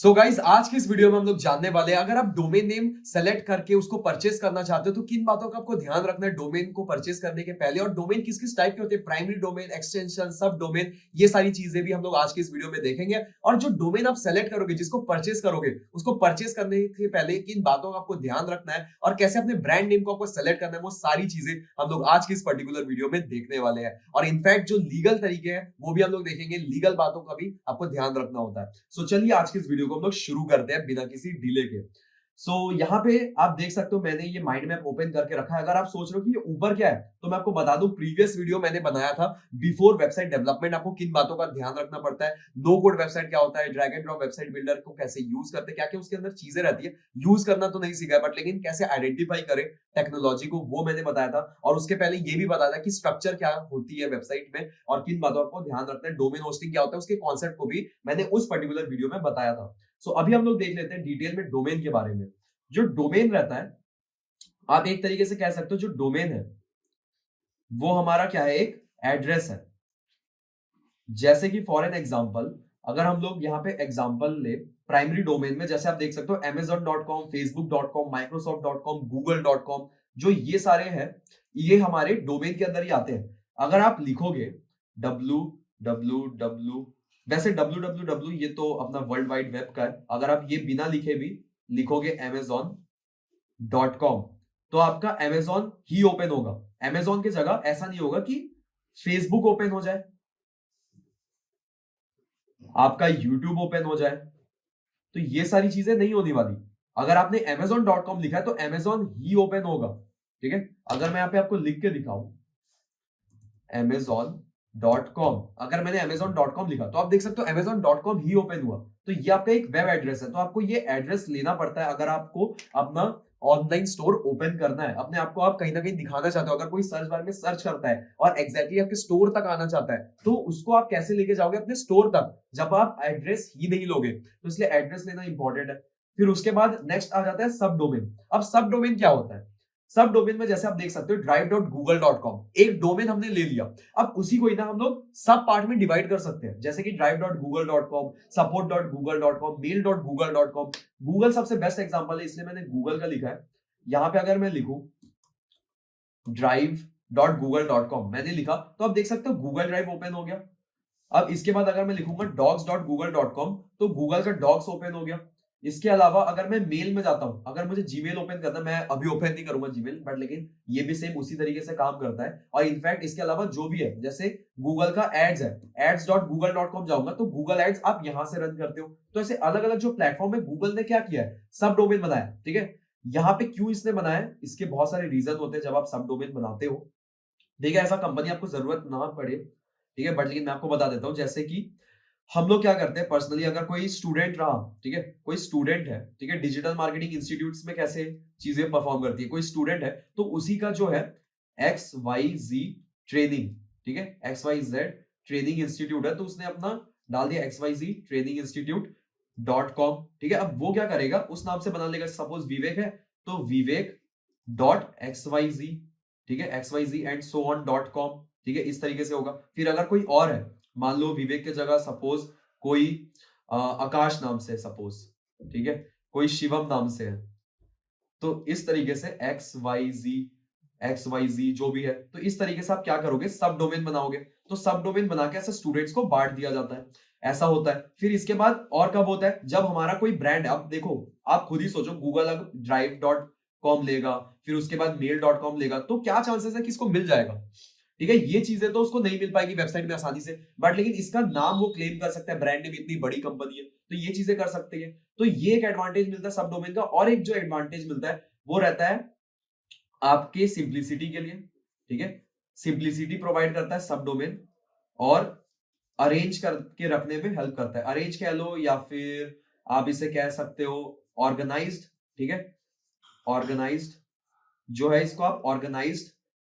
So guys आज की इस वीडियो में हम लोग जानने वाले हैं अगर आप डोमेन नेम सेलेक्ट करके उसको परचेस करना चाहते हो तो किन बातों का आपको ध्यान रखना है डोमेन को परचेस करने के पहले, और डोमेन किस किस टाइप के होते हैं, प्राइमरी डोमेन, एक्सटेंशन, सब डोमेन, ये सारी चीजें भी हम लोग आज की इस वीडियो में देखेंगे। और जो डोमेन आप सेलेक्ट करोगे, जिसको परचेस करोगे, उसको परचेस करने के पहले किन बातों का आपको ध्यान रखना है और कैसे अपने ब्रांड नेम को आपको सेलेक्ट करना है, वो सारी चीजें हम लोग आज की इस पर्टिकुलर वीडियो में देखने वाले हैं। और इनफैक्ट जो लीगल तरीके हैं वो भी हम लोग देखेंगे, लीगल बातों का भी आपको ध्यान रखना होता है। सो चलिए आज की इस वीडियो को हम लोग शुरू करते हैं बिना किसी डिले के। सो यहाँ पे आप देख सकते हो मैंने ये माइंड मैप ओपन करके रखा है। अगर आप सोच रहे हो कि ये ऊपर क्या है, तो मैं आपको बता दूं, प्रीवियस वीडियो मैंने बनाया था बिफोर वेबसाइट डेवलपमेंट, आपको किन बातों का ध्यान रखना पड़ता है, नो कोड वेबसाइट क्या होता है, drag and drop website builder को कैसे यूज करते हैं, क्या क्या उसके अंदर चीजें रहती है। यूज करना तो नहीं सीखा है बट लेकिन कैसे आइडेंटिफाई करें टेक्नोलॉजी को, वो मैंने बताया था। और उसके पहले ये भी बताया था कि स्ट्रक्चर क्या होती है वेबसाइट में और किन बातों को ध्यान रखना है, डोमेन होस्टिंग क्या होता है, उसके कॉन्सेप्ट को भी मैंने उस पर्टिकुलर वीडियो में बताया था। सो अभी हम लोग देख लेते हैं डिटेल में डोमेन के बारे में। जो डोमेन रहता है, आप एक तरीके से कह सकते हो जो डोमेन है वो हमारा क्या है, एक एड्रेस है। जैसे कि फॉर एन एग्जांपल, अगर हम लोग यहाँ पे एग्जांपल ले प्राइमरी डोमेन में, जैसे आप देख सकते हो amazon.com, facebook.com, microsoft.com, google.com, जो ये सारे हैं ये हमारे डोमेन के अंदर ही आते हैं। अगर आप लिखोगे www, वैसे www ये तो अपना वर्ल्ड वाइड वेब का है, अगर आप ये बिना लिखे भी लिखोगे amazon.com तो आपका अमेजॉन ही ओपन होगा। अमेजॉन की जगह ऐसा नहीं होगा कि फेसबुक ओपन हो जाए, आपका यूट्यूब ओपन हो जाए, तो ये सारी चीजें नहीं होने वाली। अगर आपने amazon.com लिखा है तो amazon ही ओपन होगा। ठीक है, अगर मैं यहाँ पे आपको लिख के दिखाऊं amazon.com, अगर मैंने amazon.com लिखा तो आप देख सकते हो amazon.com ही ओपन हुआ। तो ये आपका एक वेब एड्रेस है, तो आपको ये एड्रेस लेना पड़ता है अगर आपको अपना ऑनलाइन स्टोर ओपन करना है। अपने आप को आप कहीं ना कहीं दिखाना चाहते हो, अगर कोई सर्च बार में सर्च करता है और एग्जैक्टली आपके स्टोर तक आना चाहता है तो उसको आप कैसे लेके जाओगे अपने स्टोर तक, जब आप एड्रेस ही नहीं लोगे। तो इसलिए एड्रेस लेना इंपॉर्टेंट है। फिर उसके बाद नेक्स्ट आ जाता है सब डोमेन। अब सब डोमेन क्या होता है, सब डोमेन में जैसे आप देख सकते हो drive.google.com, एक डोमेन हमने ले लिया। अब उसी को ही ना हम लोग सब पार्ट में डिवाइड कर सकते हैं, जैसे कि drive.google.com, support.google.com, mail.google.com। गूगल सबसे बेस्ट एग्जांपल है इसलिए मैंने गूगल का लिखा है। यहां पे अगर मैं लिखूं drive.google.com, मैंने लिखा तो आप देख सकते हो गूगल ड्राइव ओपन हो गया। अब इसके बाद अगर मैं लिखूंगा docs.google.com तो गूगल का डॉक्स ओपन हो गया। इसके अलावा अगर मैं मेल में जाता हूं, अगर मुझे जीमेल ओपन करना है, मैं अभी ओपन नहीं करूंगा जीमेल बट लेकिन ये भी सेम उसी तरीके से काम करता है। और इनफैक्ट इसके अलावा जो भी है, जैसे गूगल का एड्स है, ads.google.com जाऊंगा तो गूगल एड्स आप यहां से रन करते हो। तो ऐसे अलग अलग जो प्लेटफॉर्म है, गूगल ने क्या किया है, सब डोमेन बनाया। ठीक है, यहाँ पे क्यों इसने बनाया, इसके बहुत सारे रीजन होते हैं जब आप सब डोमेन बनाते हो। ठीक है, ऐसा कंपनी आपको जरूरत ना पड़े, ठीक है, बट लेकिन मैं आपको बता देता हूं। जैसे कि हम लोग क्या करते हैं पर्सनली, अगर कोई स्टूडेंट रहा, ठीक है, कोई स्टूडेंट है, ठीक है, डिजिटल मार्केटिंग इंस्टीट्यूट्स में कैसे चीजें परफॉर्म करती है, कोई स्टूडेंट है तो उसी का जो है XYZ ट्रेनिंग, ठीक है, XYZ ट्रेनिंग इंस्टीट्यूट है, तो उसने अपना डाल दिया XYZ ट्रेनिंग इंस्टीट्यूट.com। ठीक है, अब वो क्या करेगा, उस नाम से बना लेगा। सपोज विवेक है तो विवेक.xyz, ठीक है, XYZ and so on .com। ठीक है, इस तरीके से होगा। फिर अगर कोई और है, मान लो विवेक की जगह सपोज कोई आकाश नाम से सपोज, ठीक है, कोई शिवम नाम से है, तो इस तरीके से एक्स वाई जी जो भी है, तो इस तरीके से आप क्या करोगे, सब डोमेन बनाओगे। तो सब डोमेन बना के ऐसे स्टूडेंट्स को बांट दिया जाता है, ऐसा होता है। फिर इसके बाद और कब होता है, जब हमारा कोई ब्रांड, अब देखो आप खुद ही सोचो, गूगल अगर drive.com लेगा, फिर उसके बाद mail.com लेगा, तो क्या चांसेस है कि इसको मिल जाएगा। ठीक है, ये चीजें तो उसको नहीं मिल पाएगी वेबसाइट में आसानी से, बट लेकिन इसका नाम वो क्लेम कर सकता है, ब्रांड नेम, इतनी बड़ी कंपनी है तो ये चीजें कर सकते हैं। तो ये एक एडवांटेज मिलता है सब डोमेन का। और एक जो एडवांटेज मिलता है वो रहता है आपके सिंप्लिसिटी के लिए। ठीक है, सिंप्लिसिटी प्रोवाइड करता है सब डोमेन, और अरेंज करके रखने में हेल्प करता है। अरेंज कह लो या फिर आप इसे कह सकते हो ऑर्गेनाइज्ड। ठीक है, ऑर्गेनाइज्ड जो है, इसको आप ऑर्गेनाइज्ड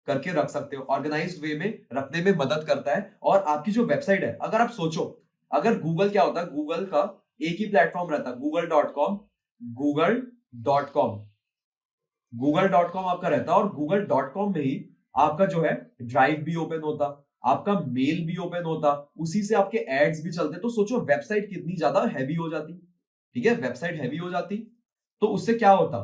करके रख सकते हो, ऑर्गेनाइज्ड वे में रखने में मदद करता है। और आपकी जो वेबसाइट है, अगर आप सोचो, अगर गूगल क्या होता है, गूगल का एक ही प्लेटफॉर्म रहता है, गूगल.com, गूगल.com, गूगल.com आपका रहता है, और गूगल.com में ही आपका जो है ड्राइव भी ओपन होता, आपका मेल भी ओपन होता, उसी से आपके एड्स भी चलते। तो सोचो वेबसाइट कितनी ज्यादा हैवी हो जाती। ठीक है, वेबसाइट हैवी हो जाती, तो उससे क्या होता,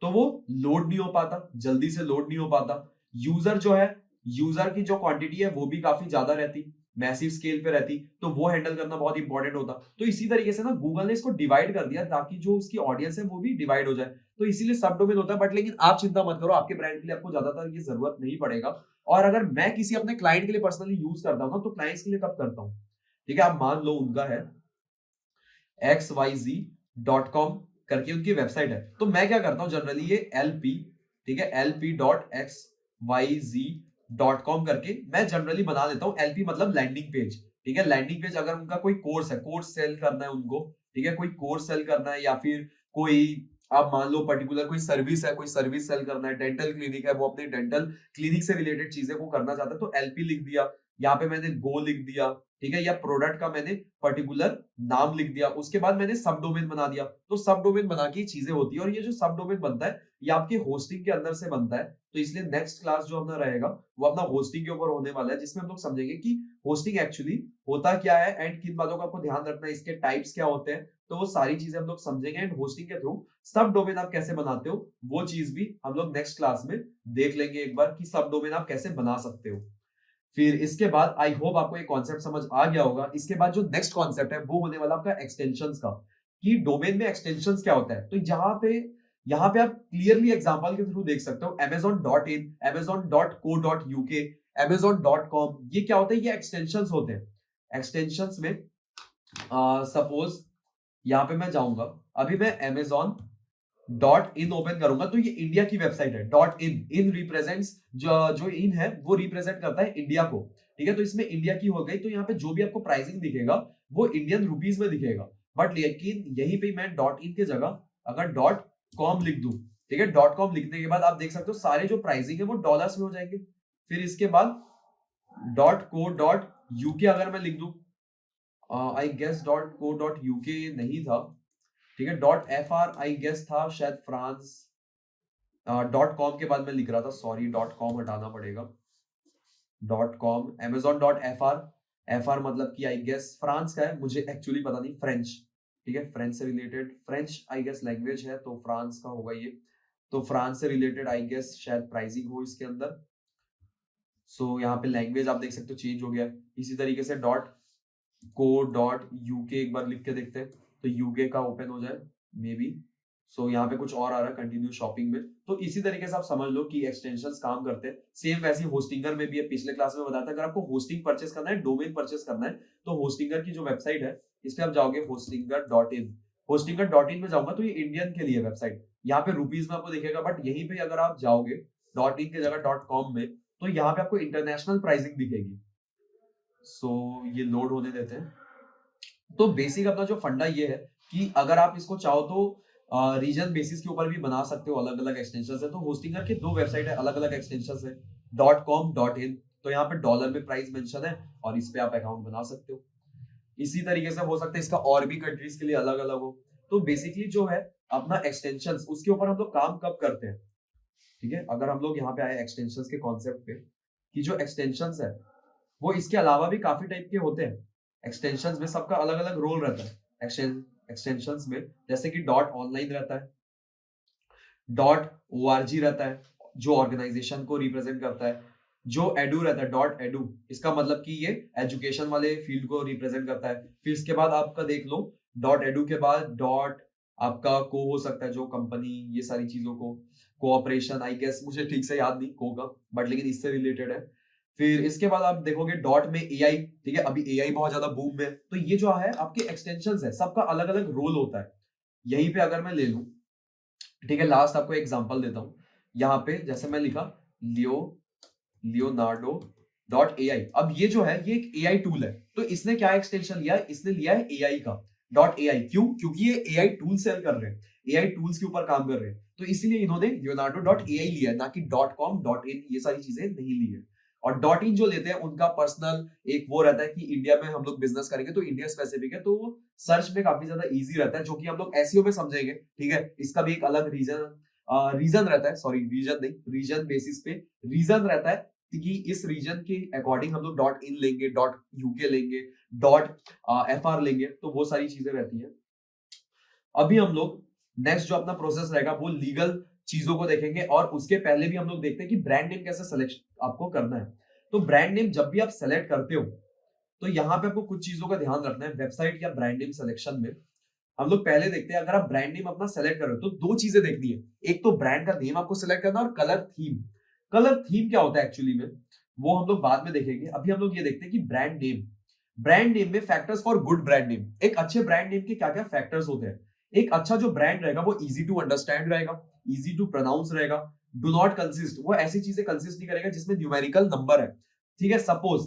तो वो लोड नहीं हो पाता, जल्दी से लोड नहीं हो पाता, यूजर जो है, यूजर की जो क्वांटिटी है वो भी काफी ज्यादा रहती, मैसिव स्केल पे रहती, तो वो हैंडल करना बहुत इंपॉर्टेंट होता। तो इसी तरीके से ना गूगल ने इसको डिवाइड कर दिया ताकि जो उसकी ऑडियंस है वो भी डिवाइड हो जाए, तो इसीलिए सब डोमेन होता है। बट लेकिन आप चिंता मत करो, आपके ब्रांड के लिए आपको ज्यादातर ये जरूरत नहीं पड़ेगा। और अगर मैं किसी अपने क्लाइंट के लिए पर्सनली यूज करता हूँ ना, तो क्लाइंट्स के लिए कब करता हूँ, ठीक है, आप मान लो उनका है xyz.com करके उनकी वेबसाइट है, तो मैं क्या करता हूं जनरली, ये lp, ठीक है, lp.xyz.com करके मैं जनरली बना देता हूं। lp मतलब लैंडिंग पेज, ठीक है, लैंडिंग पेज अगर उनका कोई कोर्स है, कोर्स सेल करना है उनको, ठीक है, कोई कोर्स सेल करना है, या फिर कोई आप मान लो पर्टिकुलर कोई सर्विस है, कोई सर्विस सेल करना है, डेंटल क्लिनिक है, वो अपने डेंटल क्लिनिक से रिलेटेड चीजें को करना चाहता है, तो एलपी लिख दिया, यहाँ पे मैंने गो लिख दिया, ठीक है, या प्रोडक्ट का मैंने पर्टिकुलर नाम लिख दिया, उसके बाद मैंने सब डोमेन बना दिया। तो सब डोमेन बना के चीजें होती है, और ये जो सब डोमेन बनता है ये आपके होस्टिंग के अंदर से बनता है। तो इसलिए नेक्स्ट क्लास जो अपना रहेगा वो अपना होस्टिंग के ऊपर होने वाला है, जिसमें हम लोग समझेंगे कि होस्टिंग एक्चुअली होता क्या है एंड किन बातों का आपको ध्यान रखना है, इसके टाइप्स क्या होते हैं, तो वो सारी चीजें हम लोग समझेंगे। एंड होस्टिंग के थ्रू सब डोमेन आप कैसे बनाते हो वो चीज भी हम लोग नेक्स्ट क्लास में देख लेंगे एक बार, कि सब डोमेन आप कैसे बना सकते हो। फिर इसके बाद आई होप आपको एक कॉन्सेप्ट समझ आ गया होगा। इसके बाद जो नेक्स्ट कॉन्सेप्ट है वो होने वाला आपका एक्सटेंशंस का, कि डोमेन में एक्सटेंशंस क्या होता है। तो यहाँ पे आप क्लियरली एग्जांपल के थ्रू देख सकते हो, amazon.in, amazon.co.uk, amazon.com, ये क्या होता है, ये एक्सटेंशंस होते हैं। एक्सटेंशंस में सपोज यहाँ पे मैं जाऊंगा, अभी मैं amazon डॉट इन ओपन करूंगा, तो ये इंडिया की वेबसाइट है। डॉट इन, इन रिप्रेजेंट्स, जो इन है वो रिप्रेजेंट करता है इंडिया को, ठीक है, तो इसमें इंडिया की हो गई, तो यहाँ पे जो भी आपको प्राइसिंग दिखेगा वो इंडियन रुपीस में दिखेगा। बट लेकिन यहीं पे मैं डॉट इन की जगह अगर डॉट कॉम लिख दूं, ठीक है, डॉट कॉम लिखने के बाद आप देख सकते हो सारे जो प्राइसिंग है वो डॉलर्स में हो जाएंगे। फिर इसके बाद डॉट को डॉट यूके अगर मैं लिख दूं, I guess dot co dot UK नहीं था, ठीक है, dot F R I guess था शायद फ्रांस, डॉट कॉम के बाद मैं लिख रहा था, सॉरी, डॉट कॉम हटाना पड़ेगा, dot com, Amazon dot F are मतलब कि आई गेस फ्रांस का है, मुझे एक्चुअली पता नहीं, फ्रेंच, ठीक है, फ्रेंच से related, French I guess language है, तो फ्रांस का होगा ये, तो फ्रांस से रिलेटेड आई गेस शायद प्राइसिंग हो इसके अंदर। सो यहाँ पे लैंग्वेज आप देख सकते हो चेंज हो गया। इसी तरीके से डॉट को डॉट यूके एक बार लिख के देखते हैं, तो यूके का ओपन हो जाए मे बी। सो यहाँ पे कुछ और आ रहा है, कंटिन्यू शॉपिंग में। तो इसी तरीके से आप समझ लो कि एक्सटेंशंस काम करते हैं। सेम वैसे होस्टिंगर में भी है, पिछले क्लास में बताया था, अगर आपको होस्टिंग परचेस करना है, डोमेन परचेस करना है, तो होस्टिंगर की जो वेबसाइट है इस पे आप जाओगे, Hostinger dot in, Hostinger dot in में जाऊंगा तो ये इंडियन के लिए वेबसाइट, यहाँ पे रुपीज में आपको दिखेगा, बट यहीं पे अगर आप जाओगे डॉट इन की जगह डॉट कॉम में, तो यहाँ पे आपको इंटरनेशनल प्राइसिंग दिखेगी। सो ये लोड होने देते हैं। तो बेसिक अपना जो फंडा ये है कि अगर आप इसको चाहो तो रीजन बेसिस के ऊपर भी बना सकते हो, अलग अलग एक्सटेंशन है। तो होस्टिंगर के दो वेबसाइट है, अलग अलग एक्सटेंशन है, डॉट कॉम डॉट इन, तो यहाँ पे डॉलर में प्राइस मेंशन है और इस पे आप अकाउंट बना सकते हो। इसी तरीके से हो सकता है इसका और भी कंट्रीज के लिए अलग अलग हो। तो बेसिकली जो है अपना एक्सटेंशन, उसके ऊपर हम लोग काम कब करते हैं, ठीक है, अगर हम लोग यहाँ पे आए एक्सटेंशन के कॉन्सेप्ट पे, कि जो एक्सटेंशन है वो इसके अलावा भी काफी टाइप के होते हैं। एक्सटेंशंस में सबका अलग अलग रोल रहता है। एक्सटेंशंस में जैसे कि डॉट ऑनलाइन रहता है, डॉट ओआरजी रहता है जो ऑर्गेनाइजेशन को रिप्रेजेंट करता है, जो एडू रहता है डॉट एडू, इसका मतलब कि ये एजुकेशन वाले फील्ड को रिप्रेजेंट करता है। फिर इसके बाद आपका देख लो, डॉट एडू के बाद डॉट आपका को हो सकता है, जो कंपनी ये सारी चीजों को, कोऑपरेशन आई गेस, मुझे ठीक से याद नहीं को का, बट लेकिन इससे रिलेटेड है। फिर इसके बाद आप देखोगे डॉट में एआई, ठीक है, अभी एआई बहुत ज्यादा बूम में, तो ये जो है आपके एक्सटेंशंस है, सबका अलग अलग रोल होता है। यहीं पे अगर मैं ले लूं, ठीक है, लास्ट आपको एग्जांपल देता हूं, यहाँ पे जैसे मैं लिखा लियोनार्डो डॉट एआई, अब ये जो है ये एक एआई टूल है, तो इसने क्या एक्सटेंशन लिया है, इसने लिया है एआई का डॉट एआई। क्यों? क्योंकि ये एआई टूल सेल कर रहे हैं, एआई टूल्स के ऊपर काम कर रहे हैं, तो इसीलिए इन्होंने लियोनार्डो डॉट एआई लिया है, ना कि डॉट कॉम डॉट इन, ये सारी चीजें नहीं ली है। और डॉट इन जो लेते हैं उनका पर्सनल एक वो रहता है कि इंडिया में हम लोग बिजनेस करेंगे, तो इंडिया स्पेसिफिक है, तो वो सर्च में काफी ज्यादा इजी रहता है, जो कि हम लोग एसईओ में समझेंगे, ठीक है, इसका भी एक अलग रीजन रहता है, सॉरी रीजन नहीं, रीजन बेसिस पे रीजन रहता है कि इस रीजन के अकॉर्डिंग हम लोग डॉट इन लेंगे, डॉट यूके लेंगे, डॉट एफ आर लेंगे, तो वो सारी चीजें रहती हैं। अभी हम लोग नेक्स्ट जो अपना प्रोसेस रहेगा वो लीगल चीजों को देखेंगे, और उसके पहले भी हम लोग देखते हैं कि ब्रांड नेम कैसे सेलेक्ट आपको करना है। तो ब्रांड नेम जब भी आप सेलेक्ट करते हो तो यहाँ पे आपको कुछ चीजों का ध्यान रखना है वेबसाइट या ब्रांड नेम सिलेक्शन में। हम लोग पहले देखते हैं, अगर आप ब्रांड नेम अपना सेलेक्ट कर रहे हो तो दो चीजें देखनी है। एक तो ब्रांड का नेम आपको सेलेक्ट करना है, और कलर थीम। कलर थीम क्या होता है एक्चुअली में, वो हम लोग बाद में देखेंगे। अभी हम लोग ये देखते हैं कि ब्रांड नेम, ब्रांड नेम में factors for good brand name. एक अच्छे ब्रांड नेम के क्या क्या फैक्टर्स होते हैं। एक अच्छा जो ब्रांड रहेगा वो इजी टू अंडरस्टैंड रहेगा, इजी टू प्रोनाउंस रहेगा, डू नॉट कंसिस्ट, वो ऐसी चीजें कंसिस्ट नहीं करेगा जिसमें न्यूमेरिकल नंबर है। ठीक है, सपोज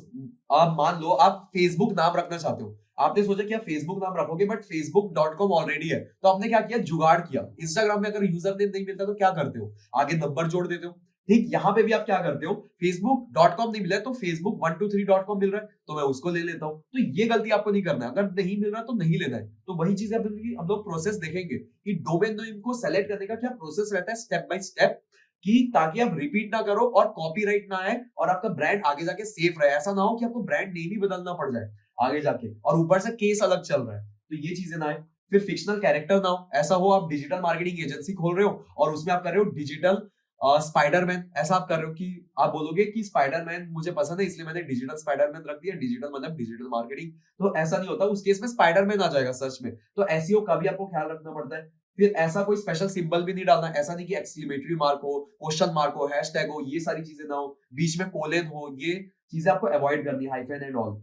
आप मान लो आप फेसबुक नाम रखना चाहते हो, आपने सोचा कि आप फेसबुक नाम रखोगे बट facebook.com ऑलरेडी है, तो आपने क्या किया, जुगाड़ किया। इंस्टाग्राम में अगर यूजर नेम नहीं मिलता तो क्या करते हो, आगे नंबर जोड़ देते हो। ठीक, यहां पे भी आप क्या करते हो, facebook.com नहीं मिला है तो facebook123.com मिल रहा है तो मैं उसको ले लेता हूं। तो ये गलती आपको नहीं करना है, अगर नहीं मिल रहा तो नहीं लेना है। तो वही चीज हम लोग प्रोसेस देखेंगे कि डोमेन नेम को सेलेक्ट करने का क्या प्रोसेस रहता है स्टेप बाय स्टेप, कि ताकि आप रिपीट ना करो और कॉपीराइट ना आए और आपका ब्रांड आगे जाके सेफ रहे। ऐसा ना हो कि आपको ब्रांड नेम ही बदलना पड़ जाए आगे जाके, और ऊपर से केस अलग चल रहा है, तो ये चीजें ना आए। फिर फिक्शनल कैरेक्टर ना हो, ऐसा हो आप डिजिटल मार्केटिंग एजेंसी खोल रहे हो और उसमें आप कर रहे हो डिजिटल स्पाइडरमैन, ऐसा आप कर रहे हो कि आप बोलोगे कि स्पाइडरमैन मुझे पसंद है इसलिए मैंने डिजिटल स्पाइडरमैन रख दिया, डिजिटल मतलब डिजिटल मार्केटिंग। तो ऐसा नहीं होता, उस केस में स्पाइडरमैन आ जाएगा सर्च में। तो एसईओ का भी आपको ख्याल रखना पड़ता है। फिर ऐसा कोई स्पेशल सिंबल भी नहीं डालना, ऐसा नहीं कि एक्सक्लेमेटरी मार्क हो, क्वेश्चन मार्क हो, हैशटैग हो, ये सारी चीजें ना हो, बीच में कोलन हो, ये चीजें आपको अवॉइड करनी है, हाइफन एंड ऑल।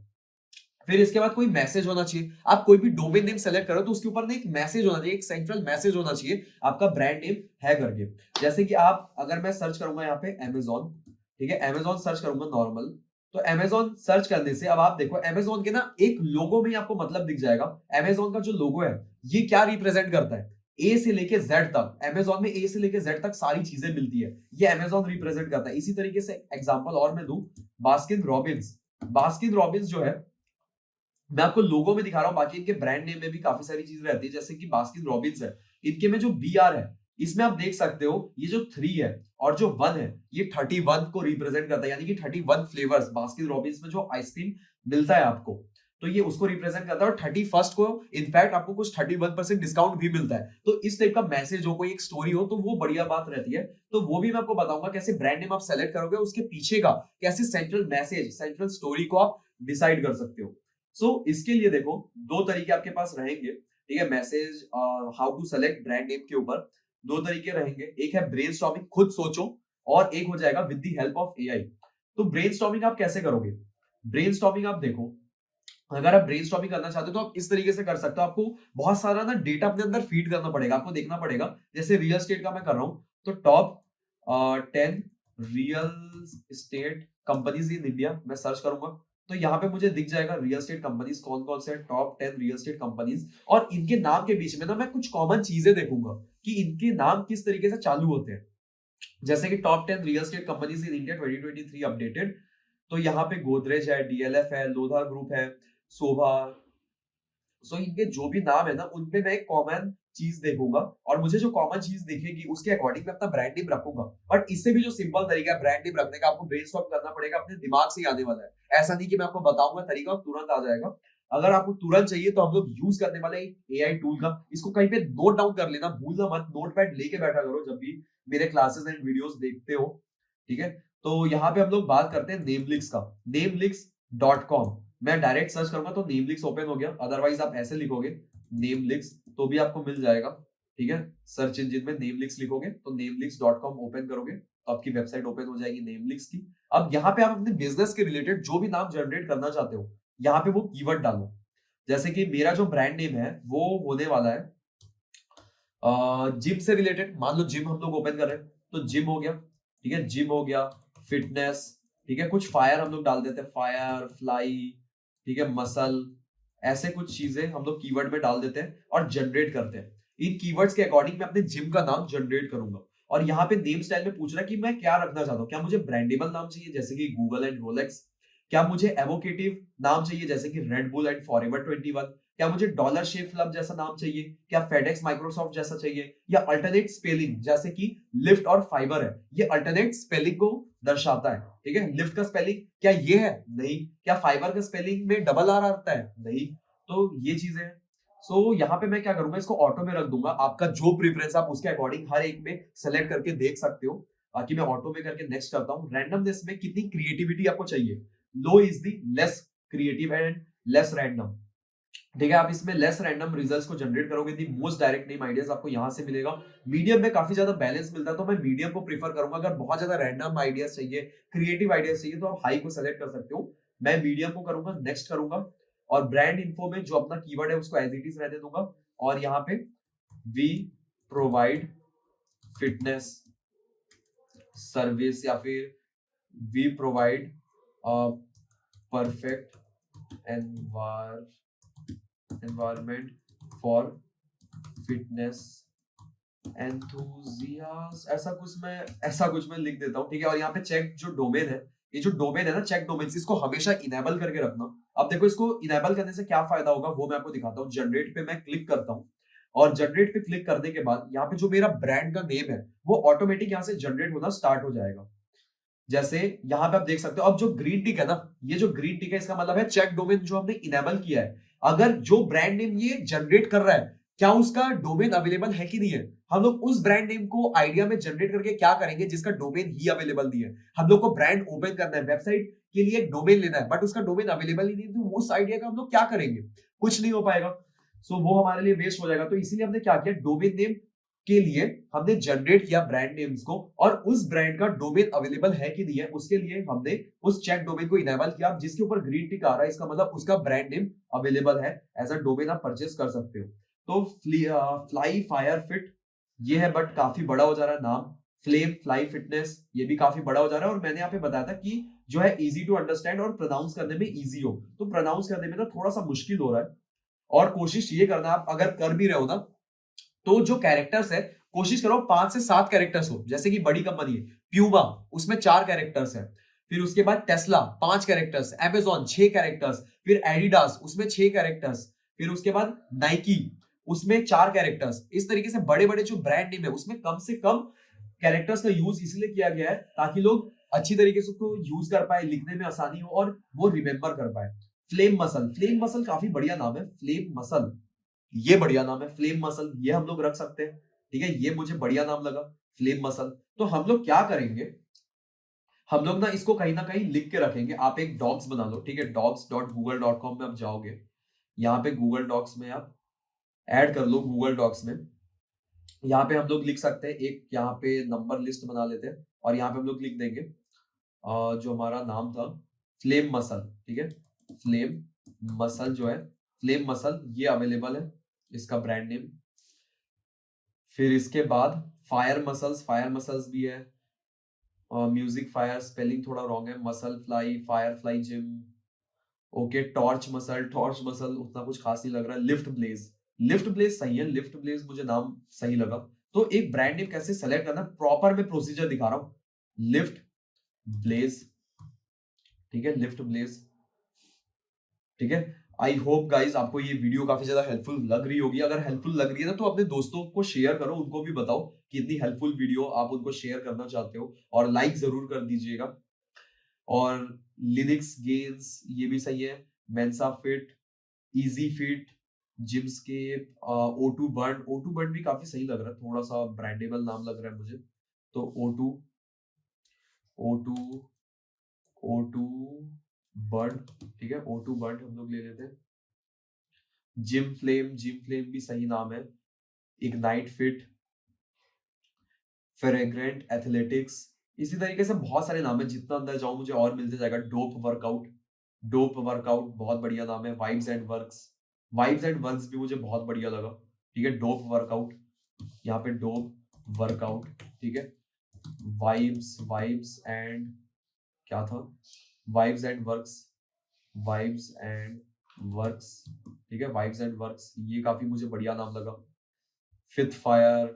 फिर इसके बाद कोई मैसेज होना चाहिए। आप कोई भी डोमेन नेम सेलेक्ट करो तो उसके ऊपर ना एक मैसेज होना चाहिए, एक सेंट्रल मैसेज होना चाहिए आपका ब्रांड नेम है करके। जैसे कि आप, अगर मैं सर्च करूंगा यहाँ पे अमेजोन, ठीक है, अमेजोन सर्च करूंगा नॉर्मल, तो अमेजोन सर्च करने से अब आप देखो अमेजोन के ना एक लोगो में आपको मतलब दिख जाएगा। अमेजोन का जो लोगो है ये क्या रिप्रेजेंट करता है, ए से लेके जेड तक, अमेजोन में ए से लेके जेड तक सारी चीजें मिलती है, ये अमेजोन रिप्रेजेंट करता है। इसी तरीके से एग्जांपल और मैं दूं, बास्किन रॉबिन्स, बास्किन रॉबिन्स जो है मैं आपको लोगो में दिखा रहा हूं, बाकी इनके ब्रांड नेम में भी काफी सारी चीजें रहती है। जैसे कि बास्किन रॉबिन्स है, इनके में जो बी आर है इसमें आप देख सकते हो ये जो 3 है और जो 1 है ये 31 को रिप्रेजेंट करता है, यानी कि 31 फ्लेवर्स बास्किन रॉबिन्स में जो आइसक्रीम मिलता है आपको, तो ये उसको रिप्रेजेंट करता है। और 31st को इनफैक्ट आपको कुछ 31% डिस्काउंट भी मिलता है। तो इस टाइप का मैसेज हो, कोई एक स्टोरी हो, तो वो बढ़िया बात रहती है। तो वो भी मैं आपको बताऊंगा कैसे ब्रांड नेम आप सेलेक्ट करोगे, उसके पीछे का कैसे सेंट्रल मैसेज, सेंट्रल स्टोरी को आप डिसाइड कर सकते हो। इसके लिए देखो दो तरीके आपके पास रहेंगे, ठीक है, message how to select brand name के ऊपर दो तरीके रहेंगे। एक है ब्रेनस्टॉर्मिंग, खुद सोचो, और एक हो जाएगा with the help of AI. तो ब्रेनस्टॉर्मिंग आप कैसे करोगे, ब्रेनस्टॉर्मिंग आप देखो, अगर आप ब्रेनस्टॉर्मिंग करना चाहते हो तो आप इस तरीके से कर सकते हो। आपको बहुत सारा ना डेटा अपने अंदर फीड करना पड़ेगा, आपको देखना पड़ेगा। जैसे रियल स्टेट का मैं कर रहा हूं, तो top 10 real estate companies in India मैं सर्च करूंगा, तो यहाँ पे मुझे दिख जाएगा रियल स्टेट कंपनीज कौन कौन से टॉप 10 रियल स्टेट कंपनीज, और इनके नाम के बीच में ना मैं कुछ कॉमन चीजें देखूंगा कि इनके नाम किस तरीके से चालू होते हैं। जैसे कि top 10 real estate companies in India 2023 updated, तो यहाँ पे गोदरेज है, डीएलएफ है, लोधा ग्रुप है, शोभा। इनके जो भी नाम है ना उनपे मैं एक कॉमन चीज देखूंगा, और मुझे जो कॉमन चीज दिखेगी उसके अकॉर्डिंग मैं अपना ब्रांड नेम रखूंगा। बट इससे भी जो सिंपल तरीका है ब्रांड नेम रखने का, आपको ब्रेनस्टॉर्म करना पड़ेगा, अपने दिमाग से ही आने वाला है। ऐसा नहीं कि मैं आपको बताऊंगा तरीका और तुरंत आ जाएगा। अगर आपको तुरंत चाहिए तो हम लोग यूज करने वाले एआई टूल का, इसको कहीं पे नोट डाउन कर लेना, भूलना मत, नोटपैड लेके बैठा करो जब भी मेरे क्लासेस एंड वीडियोस देखते हो, ठीक है। तो यहाँ पे हम लोग बात करते हैं नेमलिक्स का, namelix.com। मैं डायरेक्ट सर्च करूंगा तो नेमलिक्स ओपन हो गया, अदरवाइज आप ऐसे लिखोगे नेमलिक्स तो भी आपको मिल जाएगा, ठीक है। सर्च इंजन में नेमलिक्स लिखोगे तो namelix.com ओपन करोगे तो आपकी वेबसाइट ओपन हो जाएगी नेमलिक्स की। अब यहाँ पे आप अपने बिजनेस के रिलेटेड जो भी नाम जनरेट करना चाहते हो यहाँ पे वो कीवर्ड डालो। जैसे कि मेरा जो ब्रांड नेम है वो होने वाला है जिम से रिलेटेड, मान लो जिम हम लोग ओपन कर रहे हैं तो जिम हो गया, ठीक है, जिम हो गया, फिटनेस, ठीक है, कुछ फायर हम लोग डाल देते हैं, फायर, फ्लाई, ठीक है, मसल, ऐसे कुछ चीजें हम लोग कीवर्ड में डाल देते हैं और जनरेट करते हैं। इन कीवर्ड्स के अकॉर्डिंग मैं अपने जिम का नाम जनरेट करूंगा। और यहाँ पे नेम स्टाइल में पूछ रहा है कि मैं क्या रखना चाहता हूँ, क्या मुझे ब्रांडेबल नाम चाहिए जैसे कि गूगल एंड रोलेक्स, क्या मुझे एवोकेटिव नाम चाहिए जैसे कि रेड बुल एंड फॉरएवर 21, क्या मुझे डॉलर शेप क्लब जैसा नाम चाहिए, क्या फेडेक्स माइक्रोसॉफ्ट जैसा चाहिए, या अल्टरनेट स्पेलिंग जैसे कि लिफ्ट और फाइबर है, ये अल्टरनेट स्पेलिंग को दर्शाता है, ठीक है। लिफ्ट का स्पेलिंग क्या ये है, नहीं। क्या फाइबर का स्पेलिंग में डबल आर आता है, नहीं। तो ये चीजें हैं। सो यहाँ पे मैं क्या करूंगा, इसको ऑटो में रख दूंगा। आपका जो प्रेफरेंस आप उसके अकॉर्डिंग हर एक में सेलेक्ट करके देख सकते हो। बाकी मैं ऑटो में करके नेक्स्ट करता हूँ। रैंडमनेस में कितनी क्रिएटिविटी आपको चाहिए, low is the less creative and less random. ठीक है, आप इसमें लेस रैंडम रिजल्ट्स को जनरेट करोगे, the most direct name ideas आपको यहां से मिलेगा। मीडियम में काफी ज्यादा बैलेंस मिलता है, तो मैं मीडियम को प्रीफर करूंगा। अगर बहुत ज्यादा रैंडम आइडियाज चाहिए, क्रिएटिव आइडियाज चाहिए, तो आप हाई को सेलेक्ट कर सकते हो। मैं मीडियम को करूंगा, नेक्स्ट करूंगा। और ब्रांड इन्फो में जो अपना कीवर्ड है उसको एज इट इज रहने दूंगा। और यहाँ पे वी प्रोवाइड फिटनेस सर्विस, या फिर we provide perfect environment for fitness enthusiast, ऐसा कुछ मैं लिख देता हूँ। ठीक है, और यहाँ पे चेक जो डोमेन है, ये जो डोमेन है ना, चेक डोमेन, इसको हमेशा इनेबल करके रखना। अब देखो, इसको इनेबल करने से क्या फायदा होगा वो मैं आपको दिखाता हूँ। जनरेट पे मैं क्लिक करता हूँ, और जनरेट पे क्लिक करने के बाद यहाँ पे जो मेरा ब्रांड का नेम है वो ऑटोमेटिक यहाँ से जनरेट होना स्टार्ट हो जाएगा। जैसे यहाँ पे आप देख सकते हो, अब जो ग्रीन टिक है ना, ये जो ग्रीन टिक है इसका मतलब है चेक डोमेन जो हमने इनेबल किया है। अगर जो ब्रांड नेम ये जनरेट कर रहा है, क्या उसका डोमेन अवेलेबल है कि नहीं है। हम लोग उस ब्रांड नेम को आइडिया में जनरेट करके क्या करेंगे, जिसका डोमेन ही अवेलेबल नहीं है। हम लोग को ब्रांड ओपन करना है, वेबसाइट के लिए एक डोमेन लेना है, बट उसका डोमेन अवेलेबल ही नहीं है, तो उस आइडिया का हम लोग क्या करेंगे, कुछ नहीं हो पाएगा। सो वो हमारे लिए वेस्ट हो जाएगा। तो इसीलिए हमने क्या किया, डोमेन नेम के लिए हमने जनरेट किया ब्रांड नेम्स को, और उस ब्रांड का डोमेन अवेलेबल है कि नहीं है उसके लिए हमने उस चेक डोमेन को इनेबल किया। जिसके ऊपर ग्रीन टिक आ रहा है, इसका मतलब उसका ब्रांड नेम अवेलेबल है, एज अ डोमेन आप परचेस कर सकते हो। तो फ्लाई फायर फिट ये है, बट काफी बड़ा हो जा रहा है नाम। फ्लेम फ्लाई फिटनेस ये भी काफी बड़ा हो जा रहा है। और मैंने यहाँ पे बताया था कि जो है इजी टू अंडरस्टैंड और प्रोनाउंस करने में इजी हो, तो प्रोनाउंस करने में ना थोड़ा सा मुश्किल हो रहा है। और कोशिश ये करना, आप अगर कर भी रहे हो ना, तो जो कैरेक्टर्स है कोशिश करो 5 से 7 कैरेक्टर्स हो। जैसे कि बड़ी कंपनी है प्यूमा, उसमें 4 कैरेक्टर्स है। फिर उसके बाद टेस्ला 5 कैरेक्टर्स, अमेजॉन 6 कैरेक्टर्स, फिर एडिडास उसमें 6 कैरेक्टर्स, फिर उसके बाद नाइकी उसमें 4 कैरेक्टर्स। इस तरीके से बड़े बड़े जो ब्रांड नेम है उसमें कम से कम कैरेक्टर्स का यूज इसलिए किया गया है ताकि लोग अच्छी तरीके से उसको यूज कर पाए, लिखने में आसानी हो और वो रिमेंबर कर पाए। फ्लेम मसल काफी बढ़िया नाम है, फ्लेम मसल ये बढ़िया नाम है। फ्लेम मसल ये हम लोग रख सकते हैं। ठीक है, ये मुझे बढ़िया नाम लगा, फ्लेम मसल। तो हम लोग क्या करेंगे, हम लोग ना इसको कहीं ना कहीं लिख के रखेंगे। आप एक डॉक्स बना लो, ठीक है, docs.google.com में आप जाओगे, यहाँ पे गूगल डॉक्स में आप ऐड कर लो, गूगल डॉक्स में। यहाँ पे हम लोग लिख सकते हैं, एक यहाँ पे नंबर लिस्ट बना लेते हैं, और यहाँ पे हम लोग लिख देंगे जो हमारा नाम था फ्लेम मसल। ठीक है, फ्लेम मसल जो है, फ्लेम मसल ये अवेलेबल है, इसका ब्रांड नेम। फिर इसके बाद फायर मसल्स भी है। म्यूजिक फायर स्पेलिंग थोड़ा रॉन्ग है, muscle fly, fire fly gym. Okay, torch muscle उतना कुछ खास नहीं लग रहा है। लिफ्ट ब्लेज सही है, लिफ्ट ब्लेज मुझे नाम सही लगा। तो एक ब्रांड नेम कैसे सेलेक्ट करना, प्रॉपर मैं प्रोसीजर दिखा रहा हूं। लिफ्ट ब्लेज, ठीक है, लिफ्ट ब्लेज। ठीक है, आई होप गाइज आपको ये वीडियो काफी ज्यादा हेल्पफुल लग रही होगी। अगर हेल्पफुल लग रही है ना, तो अपने दोस्तों को शेयर करो, उनको भी बताओ कि इतनी हेल्पफुल वीडियो आप उनको शेयर करना चाहते हो, और लाइक जरूर कर दीजिएगा। और लिनक्स गेम्स ये भी सही है, मेंसा फिट, इजी फिट, जिमस्केप, ओटू बर्न भी काफी सही लग रहा है, थोड़ा सा ब्रांडेबल नाम लग रहा है मुझे। तो ओटू ओटू ओटू बर्न, ठीक है, ओटू बर्न हम लोग ले लेते हैं। जिम फ्लेम भी सही नाम है। इग्नाइट फिट, फ्रेग्रेंट एथलेटिक्स, इसी तरीके से बहुत सारे नाम है, जितना अंदर जाऊं मुझे और मिलते जाएगा। डोप वर्कआउट बहुत बढ़िया नाम है। वाइब्स एंड वर्क्स भी मुझे बहुत बढ़िया लगा। ठीक है, डोप वर्कआउट, यहाँ पे डोप वर्कआउट। ठीक है, वाइब्स एंड क्या था, वाइब्स एंड वर्क्स। ठीक है, वाइब्स एंड वर्क्स ये काफी मुझे बढ़िया नाम लगा। फिफ्थ फायर,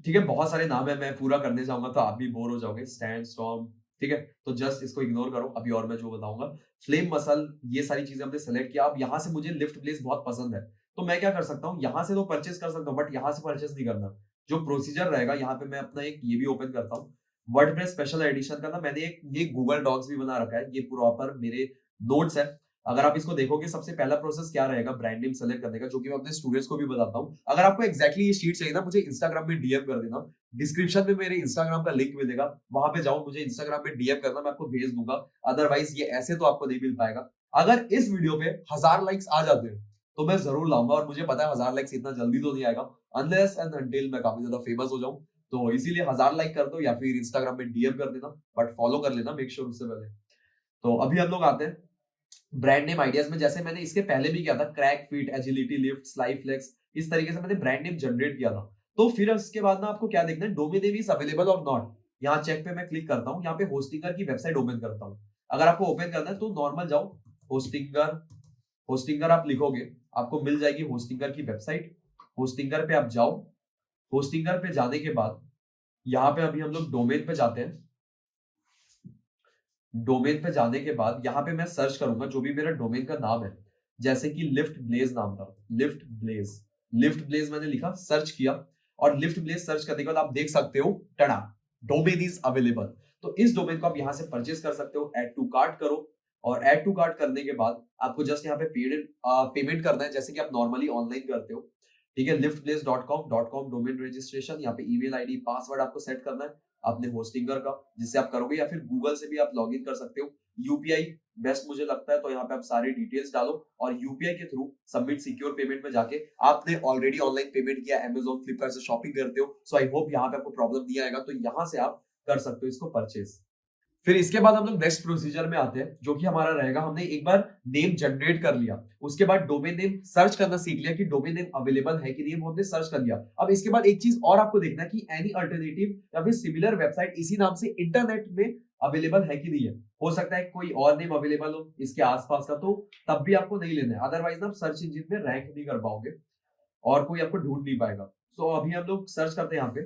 ठीक है, बहुत सारे नाम है, मैं पूरा करने जाऊंगा तो आप भी बोर हो जाओगे। स्टैंड स्टॉर्म, ठीक है, तो जस्ट इसको इग्नोर करो, अभी और मैं जो बताऊंगा। फ्लेम मसल, ये सारी चीजें हमने सेलेक्ट किया। अब यहाँ से मुझे लिफ्ट प्लेस बहुत पसंद है, तो मैं क्या कर सकता हूँ, यहाँ से तो परचेस कर सकता हूँ, बट यहाँ से परचेस नहीं करना। जो प्रोसीजर रहेगा, यहाँ पे मैं अपना एक ये भी ओपन करता हूँ, वर्डप्रेस स्पेशल एडिशन का ना, मैंने एक ये गूगल डॉक्स भी बना रखा है, ये प्रॉपर मेरे नोट्स है, अगर आप इसको देखोगे सबसे पहला प्रोसेस क्या रहेगा ब्रांड नेम सेलेक्ट करने का, जो कि मैं अपने स्टूडेंट्स को भी बताता हूँ। अगर आपको एक्जैक्टली ये शीट चाहिए ना, मुझे इंस्टाग्राम में डीएम कर देना। डिस्क्रिप्शन में मेरे इंस्टाग्राम का लिंक मिलेगा, वहां पे जाओ, मुझे इंस्टाग्राम में डीएम करना, मैं आपको भेज दूंगा। अदरवाइज ये ऐसे तो आपको नहीं मिल पाएगा। अगर इस वीडियो पे 1000 लाइक्स आ जाते हैं तो मैं जरूर लाऊंगा, और मुझे पता है 1000 लाइक्स इतना जल्दी तो नहीं आएगा, अनलेस एंड अनटिल मैं काफी ज्यादा फेमस हो जाऊं। तो इसीलिए 1000 लाइक कर दो या फिर इंस्टाग्राम में डीएम कर देना, बट फॉलो कर लेना मेक श्योर उससे पहले। तो अभी हम लोग आते हैं ब्रांड नेम आइडियाज में। जैसे मैंने इसके पहले भी किया था, crack, fit, agility, lift, slide, flex, इस तरीके से मैंने ब्रांड नेम जनरेट किया था। तो फिर उसके बाद ना आपको क्या देखना है, डोमेन नेम इज अवेलेबल और नॉट। यहाँ चेक पे मैं क्लिक करता हूँ, यहाँ पे होस्टिंगर की वेबसाइट ओपन करता हूँ। अगर आपको ओपन करना है तो नॉर्मल जाओ, होस्टिंगर, होस्टिंगर आप लिखोगे, आपको मिल जाएगी होस्टिंगर की वेबसाइट। होस्टिंगर पे आप जाओ। होस्टिंगर पे जाने के बाद यहाँ पे अभी हम लोग डोमेन पे जाते हैं। डोमेन पे जाने के बाद यहाँ पे मैं सर्च करूंगा जो भी मेरा डोमेन का नाम है, जैसे कि लिफ्ट ब्लेज नाम था, लिफ्ट ब्लेज। लिफ्ट ब्लेज मैंने लिखा, सर्च किया, और लिफ्ट ब्लेज सर्च करने के बाद आप देख सकते हो टड़ा, डोमेन इज अवेलेबल। तो इस डोमेन को आप यहाँ से परचेज कर सकते हो, ऐड टू कार्ट करो, और ऐड टू कार्ट करने के बाद आपको जस्ट यहाँ पे पेमेंट करना है, जैसे कि आप नॉर्मली ऑनलाइन करते हो। ठीक है, liftblaze.com डोमेन रजिस्ट्रेशन, यहाँ पे ईमेल आईडी, पासवर्ड आपको सेट करना है अपने होस्टिंगर का, जिससे आप करोगे, या फिर गूगल से भी आप लॉगिन कर सकते हो। यूपीआई बेस्ट मुझे लगता है, तो यहाँ पे आप सारी डिटेल्स डालो और यूपीआई के थ्रू सबमिट सिक्योर पेमेंट में जाके, आपने ऑलरेडी ऑनलाइन पेमेंट किया, अमेजॉन, फ्लिपकार्ट से शॉपिंग करते हो, सो आई होप यहाँ पे आपको प्रॉब्लम नहीं आएगा, तो यहाँ से आप कर सकते हो इसको परचेज। फिर इसके बाद हम लोग नेक्स्ट प्रोसीजर में आते हैं, जो कि हमारा रहेगा, हमने एक बार नेम जनरेट कर लिया, उसके बाद डोमेन नेम सर्च करना सीख लिया कि डोमेन नेम अवेलेबल है कि नहीं, वो हमने सर्च कर लिया। अब इसके बाद एक चीज और आपको देखना है कि एनी अल्टरनेटिव या फिर सिमिलर वेबसाइट इसी नाम से इंटरनेट में अवेलेबल है कि नहीं है। हो सकता है कोई और नेम अवेलेबल हो इसके आसपास का, तो तब भी आपको नहीं लेना है, अदरवाइज आप सर्च इंजिन में रैंक नहीं कर पाओगे और कोई आपको ढूंढ नहीं पाएगा। तो अभी हम लोग सर्च करते हैं यहाँ पे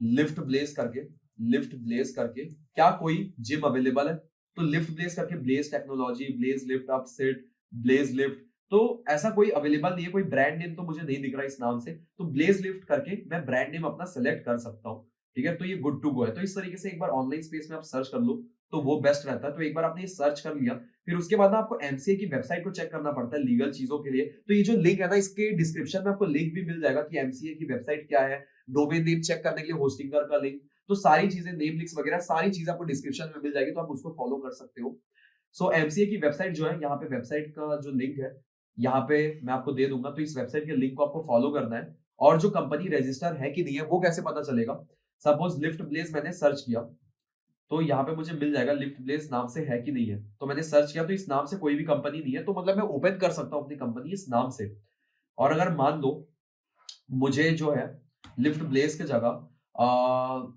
लिफ्ट ब्लेज करके, लिफ्ट ब्लेज करके, क्या कोई जिम अवेलेबल है? तो लिफ्ट ब्लेज करके, blaze technology, blaze lift up set, blaze lift, तो ऐसा कोई अवेलेबल नहीं है, कोई ब्रांड नेम तो मुझे नहीं दिख रहा इस नाम से। तो ब्लेज लिफ्ट करके मैं ब्रांड नेम अपना सेलेक्ट कर सकता हूँ। ठीक है, तो ये गुड टू गो है। तो इस तरीके से एक बार ऑनलाइन स्पेस में आप सर्च कर लो तो वो बेस्ट रहता है। तो एक बार आपने ये सर्च कर लिया, फिर उसके बाद ना आपको एमसीए की वेबसाइट को चेक करना पड़ता है लीगल चीजों के लिए। तो ये जो लिंक है ना, इसके डिस्क्रिप्शन में आपको लिंक भी मिल जाएगा कि एमसीए की वेबसाइट क्या है, डोमेन नेम चेक करने के लिए होस्टिंगर का लिंक, तो सारी चीजें, नेम लिंक्स वगैरह सारी चीजें आपको डिस्क्रिप्शन में मिल जाएगी, तो आप उसको फॉलो कर सकते हो। सो एमसीए की वेबसाइट जो है, यहाँ पे वेबसाइट का जो लिंक है यहाँ पे मैं आपको दे दूंगा, तो इस वेबसाइट के लिंक को आपको फॉलो करना है। और जो कंपनी रजिस्टर है कि नहीं है वो कैसे पता चलेगा? सपोज लिफ्ट ब्लेज मैंने सर्च किया, तो यहाँ पे मुझे मिल जाएगा लिफ्ट ब्लेज नाम से है कि नहीं है। तो मैंने सर्च किया तो इस नाम से कोई भी कंपनी नहीं है, तो मतलब मैं ओपन कर सकता हूँ अपनी कंपनी इस नाम से। और अगर मान लो मुझे जो है लिफ्ट ब्लेज के जगह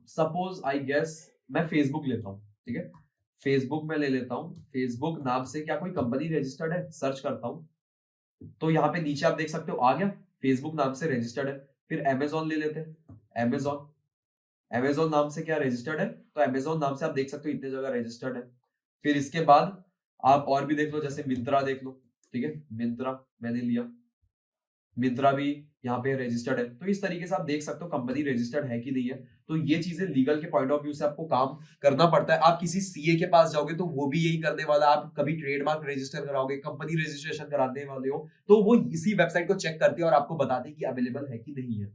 सपोज आई गेस मैं फेसबुक लेता हूँ, ठीक है, फेसबुक में ले लेता हूँ। फेसबुक नाम से क्या कोई कंपनी रजिस्टर्ड है? सर्च करता हूँ तो यहाँ पे नीचे आप देख सकते हो आ गया, फेसबुक नाम से रजिस्टर्ड है। फिर अमेजोन ले लेते हैं, अमेजोन, अमेजोन नाम से क्या रजिस्टर्ड है? तो अमेजोन नाम से आप देख सकते हो इतने जगह रजिस्टर्ड है। फिर इसके बाद आप और भी देख लो, जैसे मिंत्रा देख लो, ठीक है, मिंत्रा मैंने लिया, मिंत्रा भी यहाँ पे रजिस्टर्ड है। तो इस तरीके से आप देख सकते हो कंपनी रजिस्टर्ड है कि नहीं है। तो ये चीजें लीगल के पॉइंट ऑफ व्यू से आपको काम करना पड़ता है। आप किसी सीए के पास जाओगे तो वो भी यही करने वाला, आप कभी ट्रेडमार्क रजिस्टर कराओगे, कंपनी रजिस्ट्रेशन कराने वाले हो, तो वो इसी वेबसाइट को चेक करती है और आपको बताती है कि अवेलेबल है कि नहीं है।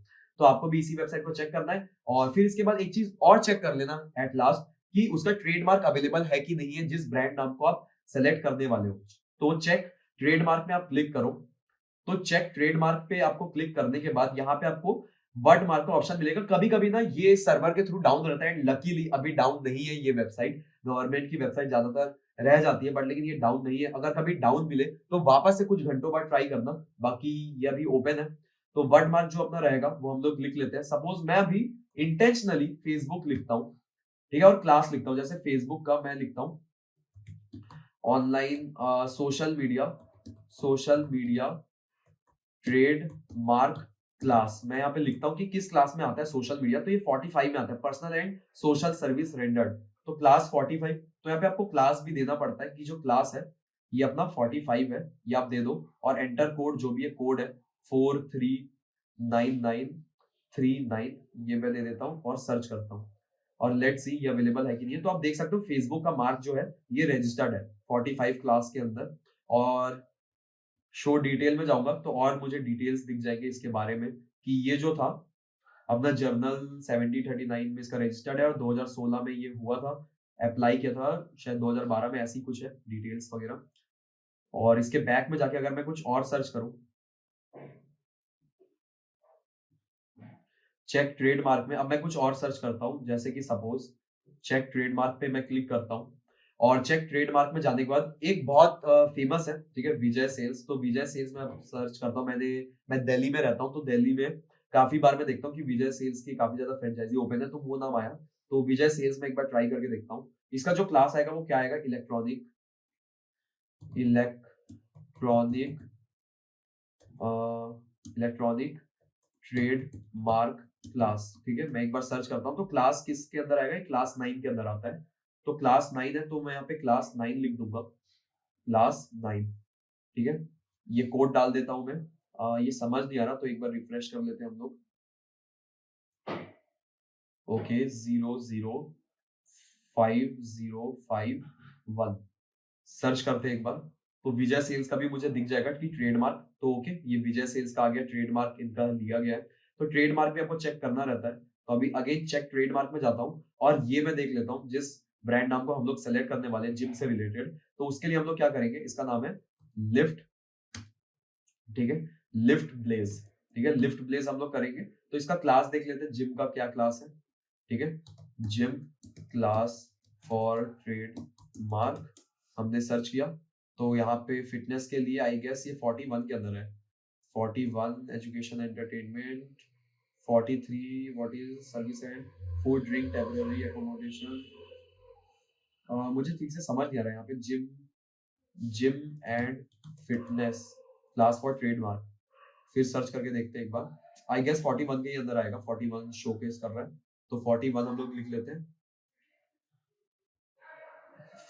तो आपको भी इसी वेबसाइट को चेक करना है। और फिर इसके बाद एक चीज और चेक कर लेना एट लास्ट, कि उसका ट्रेडमार्क अवेलेबल है कि नहीं है जिस ब्रांड नाम को आप सेलेक्ट करने वाले हो। तो चेक ट्रेडमार्क में आप क्लिक करो। तो चेक ट्रेडमार्क पे आपको क्लिक करने के बाद यहाँ पे आपको वर्ड मार्क का ऑप्शन मिलेगा। कभी कभी ना ये सर्वर के थ्रू डाउन रहता है, लकीली अभी डाउन नहीं है ये वेबसाइट। गवर्नमेंट की वेबसाइट ज्यादातर रह जाती है, बट लेकिन ये डाउन नहीं है। अगर कभी डाउन मिले तो वापस से कुछ घंटों बाद ट्राई करना, बाकी ये अभी ओपन है। तो वर्ड मार्क जो अपना रहेगा वो हम लोग लिख लेते हैं। सपोज मैं अभी इंटेंशनली फेसबुक लिखता हूँ, ठीक है, और क्लास लिखता हूँ। जैसे फेसबुक का मैं लिखता हूँ online social media, social media trade mark class. मैं यहाँ पे लिखता हूँ कि किस क्लास में आता है सोशल मीडिया, तो ये 45 में आता है, personal and social service rendered. तो क्लास 45, तो यहाँ पे आपको क्लास भी देना पड़ता है कि जो क्लास है ये अपना 45 है, ये आप दे दो। और एंटर कोड जो भी है, कोड है 439939, ये मैं दे देता हूँ और सर्च करता हूँ और लेट सी ये अवेलेबल है कि नहीं है। तो आप देख सकते हो फेसबुक का मार्क जो है ये रजिस्टर्ड है 45 क्लास के अंदर। और शो डिटेल में जाऊंगा तो और मुझे डिटेल्स दिख जाएंगे इसके बारे में कि ये जो था अपना जर्नल 7039 में इसका रजिस्टर्ड है और 2016 में ये हुआ था, अप्लाई किया था शायद 2012 में, ऐसी कुछ है डिटेल्स वगैरह। और इसके बैक में जाके अगर मैं कुछ और सर्च करूं, चेक ट्रेडमार्क में अब मैं कुछ और सर्च करता हूं, जैसे कि सपोज चेक ट्रेडमार्क पे मैं क्लिक करता हूं और चेक ट्रेडमार्क में जाने के बाद एक बहुत फेमस है, ठीक है, विजय सेल्स। तो विजय सेल्स में सर्च करता हूं, मैं दिल्ली में रहता हूं तो दिल्ली में काफी बार मैं देखता हूँ कि विजय सेल्स की काफी ज्यादा फ्रेंचाइजी ओपन है, तो वो नाम आया। तो विजय सेल्स में एक बार ट्राई करके देखता हूँ। इसका जो क्लास आएगा वो क्या आएगा, electronic electronic trade mark class, ठीक है। मैं एक बार सर्च करता हूँ तो क्लास किसके अंदर आएगा, क्लास 9 के अंदर आता है। तो क्लास 9 है तो मैं यहाँ पे क्लास 9 लिख दूंगा, क्लास 9, ठीक है। ये कोड डाल देता हूं मैं। ये समझ नहीं आ रहा तो एक बार रिफ्रेश कर लेते हैं हम लोग। ओके 00505 सर्च करते हैं एक बार। तो विजय सेल्स का भी मुझे दिख जाएगा कि ट्रेडमार्क, तो ओके ये विजय सेल्स का आ गया, ट्रेडमार्क इनका लिया गया है। तो ट्रेडमार्क भी आपको चेक करना रहता है। तो अभी अगेन चेक ट्रेडमार्क में जाता हूँ और ये मैं देख लेता हूँ जिस ब्रांड नाम को हम लोग सेलेक्ट करने वाले हैं जिम से रिलेटेड, तो उसके लिए हम लोग क्या करेंगे, इसका नाम है लिफ्ट, ठीक है, लिफ्ट ब्लेज, ठीक है, लिफ्ट ब्लेज हम लोग करेंगे। तो इसका क्लास देख लेते हैं, जिम का क्या क्लास है, ठीक है, gym class for trade mark हमने सर्च किया। तो यहाँ पे फिटनेस के लिए आई गेस ये 41 के अंदर है, 41 education entertainment, 43 what is service and food drink temporary accommodation. मुझे ठीक से समझ नहीं आ रहा है यहाँ पे, gym and fitness class for trademark, फिर सर्च करके देखते हैं एक बार। आई गेस 41 के ही अंदर आएगा, 41 शोकेस कर रहा है तो 41 हम लोग लिख लेते हैं।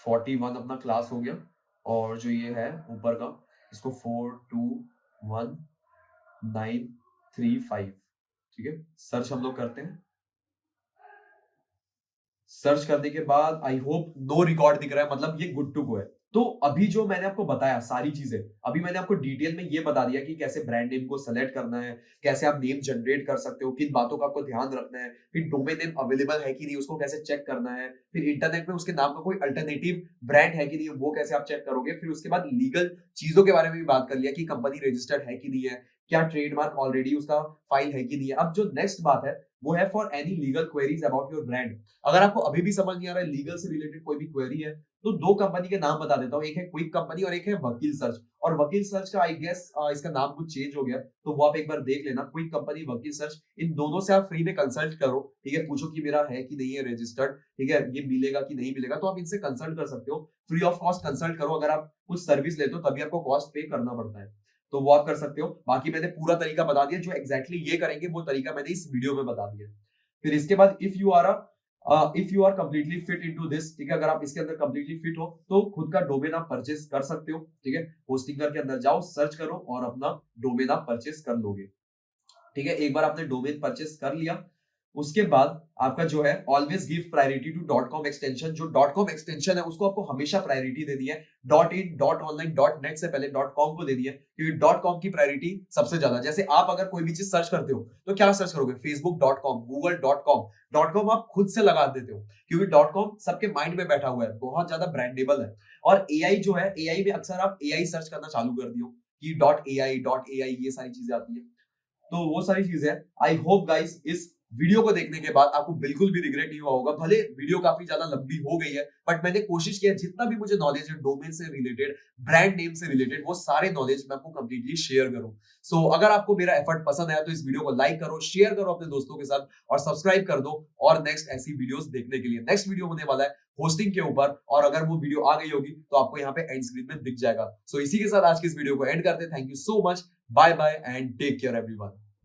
41 अपना क्लास हो गया और जो ये है ऊपर का इसको 421935, ठीक है, सर्च हम लोग करते हैं। सर्च करने के बाद आई होप नो रिकॉर्ड दिख रहा है, मतलब ये गुड टू गो है। तो अभी जो मैंने आपको बताया सारी चीजें, अभी मैंने आपको डिटेल में ये बता दिया कि कैसे ब्रांड नेम को सेलेक्ट करना है, कैसे आप नेम जनरेट कर सकते हो, किन बातों का आपको ध्यान रखना है, फिर डोमेन नेम अवेलेबल है कि नहीं उसको कैसे चेक करना है, फिर इंटरनेट में उसके नाम का कोई अल्टरनेटिव ब्रांड है कि नहीं वो कैसे आप चेक करोगे, फिर उसके बाद लीगल चीजों के बारे में भी बात कर लिया कि कंपनी रजिस्टर्ड है कि नहीं है, क्या ट्रेडमार्क ऑलरेडी उसका फाइल है कि नहीं है। अब जो नेक्स्ट बात है वो है for any legal queries about your brand. अगर आपको अभी भी समझ नहीं आ रहा है लीगल से रिलेटेड कोई भी क्वेरी है तो दो कंपनी के नाम बता देता हूँ, एक है क्विक कंपनी और एक है वकील सर्च। और वकील सर्च का आई गेस इसका नाम कुछ चेंज हो गया तो वो आप एक बार देख लेना, क्विक कंपनी वकील सर्च, इन दोनों से आप फ्री में कंसल्ट करो, ठीक है, पूछो कि मेरा है कि नहीं है रजिस्टर्ड, ठीक है, ये मिलेगा कि नहीं मिलेगा, तो आप इनसे कंसल्ट कर सकते हो, फ्री ऑफ कॉस्ट कंसल्ट करो। अगर आप कुछ सर्विस लेते हो तभी आपको कॉस्ट पे करना पड़ता है, तो वो आप कर सकते हो। बाकी मैंने पूरा तरीका बता दिया, जो एग्जैक्टली ये करेंगे वो तरीका मैंने इस वीडियो में बता दिया। फिर इसके बाद if you are completely fit into this, ठीक है, अगर आप इसके अंदर कंप्लीटली फिट हो तो खुद का डोमेन आप परचेस कर सकते हो, ठीक है, होस्टिंगर के अंदर जाओ, सर्च करो और अपना डोमेन आप परचेस कर लोगे, ठीक है। एक बार आपने डोमेन परचेस कर लिया उसके बाद आपका जो है always give priority to .com extension, जो .com एक्सटेंशन है उसको आपको हमेशा प्रायोरिटी देनी है, .in .online .net से पहले .com को दे दिया, क्योंकि .com की प्रायोरिटी सबसे ज्यादा। जैसे आप अगर कोई भी चीज सर्च करते हो तो क्या सर्च करोगे, facebook.com, google.com आप खुद से लगा देते हो क्योंकि .com सबके माइंड में बैठा हुआ है, बहुत ज्यादा ब्रांडेबल है। और AI जो है, AI में अक्सर आप AI सर्च करना चालू कर दियो कि .ai ये सारी चीजें आती है, तो वो सारी चीजें। आई होप गाइस इस वीडियो को देखने के बाद आपको बिल्कुल भी रिग्रेट नहीं हुआ होगा। भले वीडियो काफी ज्यादा लंबी हो गई है बट मैंने कोशिश किया जितना भी मुझे नॉलेज है डोमेन से रिलेटेड, ब्रांड नेम से रिलेटेड, वो सारे नॉलेज मैं आपको कंप्लीटली शेयर करूं। सो अगर आपको मेरा एफर्ट पसंद आया तो इस वीडियो को लाइक करो, शेयर करो अपने दोस्तों के साथ और सब्सक्राइब कर दो और नेक्स्ट ऐसी वीडियोस देखने के लिए। नेक्स्ट वीडियो होने वाला है होस्टिंग के ऊपर और अगर वो वीडियो आ गई होगी तो आपको यहाँ पे एंड स्क्रीन में दिख जाएगा। सो इसी के साथ आज की इस वीडियो को एंड करते हैं। Thank you so much, bye bye and take care everyone.